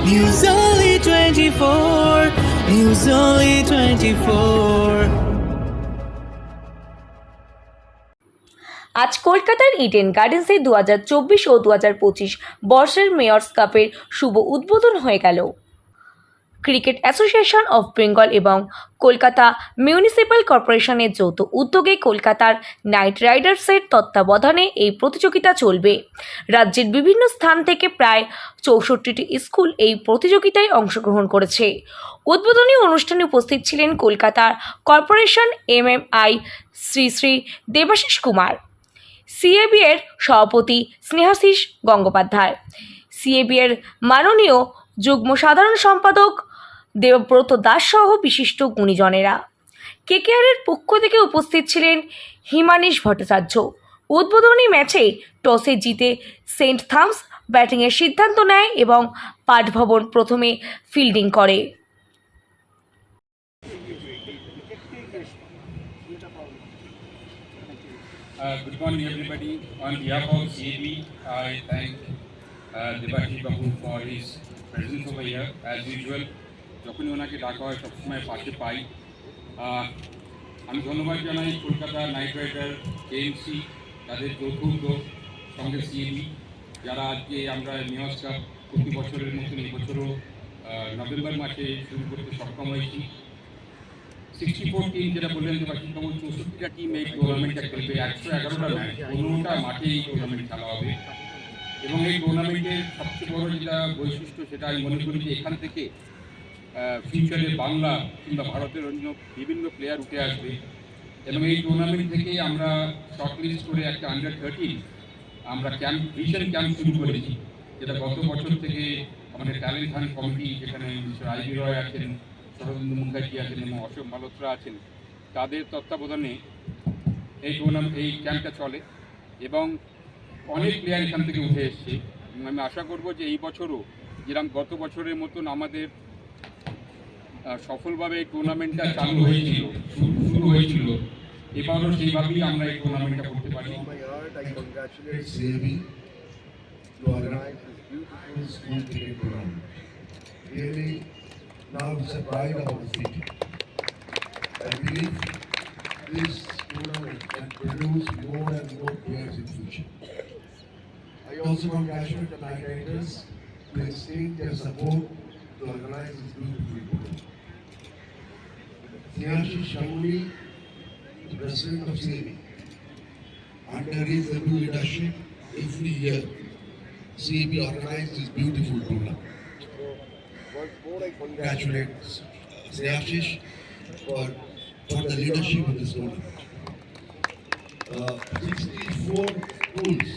News Only 24. News Only 24. আজ কলকাতার Eden গার্ডেন্সে 2024 ও 2025 বর্ষের মেয়র্স কাপের শুভ উদ্বোধন হয়ে গেল। ক্রিকেট অ্যাসোসিয়েশন অফ বেঙ্গল এবং কলকাতা মিউনিসিপ্যাল কর্পোরেশনের যৌথ উদ্যোগে কলকাতার নাইট রাইডার্সের তত্ত্বাবধানে এই প্রতিযোগিতা চলবে। রাজ্যের বিভিন্ন স্থান থেকে প্রায় 64টি স্কুল এই প্রতিযোগিতায় অংশগ্রহণ করেছে। উদ্বোধনী অনুষ্ঠানে উপস্থিত ছিলেন কলকাতার corporation MMI Shri Shri Debashis Kumar, CAB এর সভাপতি স্নেহাশিস গঙ্গোপাধ্যায়, CAB এর মাননীয় যুগ্ম সাধারণ সম্পাদক দেবব্রত দাস সহ বিশিষ্ট গুণীজনেরা। KKR এর পক্ষ থেকে উপস্থিত ছিলেন হিমানীশ ভট্টাচার্য। উদ্বোধনী ম্যাচে টসে জিতে সেন্ট থমাস ব্যাটিংয়ের সিদ্ধান্ত নেয় এবং পাঠভবন প্রথমে ফিল্ডিং করে। Good morning, everybody. On behalf of CAB, I thank Debashish Babu for his presence over here. As usual, যখনই ওনাকে ডাকা হয় সবসময় পাশে পাই। আমি ধন্যবাদ জানাই কলকাতা নাইট রাইডার, KMC, তাদের যৌথ উদ্যোগ সঙ্গে CAB, যারা আজকে আমরা মেয়র্স কাপ প্রতি বছরের মতন এবছরও নভেম্বর মাসে শুরু করতে সক্ষম হয়েছি। 64 টিম, যেটা বললেন যে বাকি 64টা টিম এই টুর্নামেন্টটা খেলবে। 111টা ম্যাচ, 15টা মাঠে এই টুর্নামেন্ট খেলা হবে। এবং এই টুর্নামেন্টের সবচেয়ে বড় যেটা বৈশিষ্ট্য, সেটা আমি মনে করি যে এখান থেকে ফিউচারে বাংলা কিংবা ভারতের অন্য বিভিন্ন প্লেয়ার উঠে আসবে। এবং এই টুর্নামেন্ট থেকেই আমরা শর্টলিস্ট করে একটা under-13 আমরা ভিশন ক্যাম্প শুরু করেছি, যেটা গত বছর থেকে আমাদের ট্যালেন্ট হান্ট কমিটি, যেখানে মিস্টার IB রয় আছেন, শরদেন্দু মুখার্জি আছেন এবং অশোক মালহোত্রা আছেন, তাদের তত্ত্বাবধানে এই ক্যাম্পটা চলে এবং অনেক প্লেয়ার এখান থেকে উঠে এসছে। আমি আশা করব যে এই বছরও যেরকম গত বছরের মতন আমাদের সফলভাবে এই টুর্নামেন্টটা শুরু হয়েছিল, এবারও সেইভাবেই আমরা এই টুর্নামেন্টটা করতে পারি। I congratulate CAB to organize this beautiful school cricket tournament. Really, now it's a pride of the city. I believe this tournament can produce more and more players in future. I also congratulate the Night Riders to extend their support to organize this beautiful tournament. Snehashish Shanguli, the president of CAB, under his able leadership, every year CAB organized this beautiful tournament. Once more, I congratulate Snehashish for the leadership of this tournament. 64 schools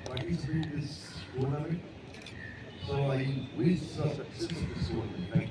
participate in this tournament, so I wish the success of this tournament.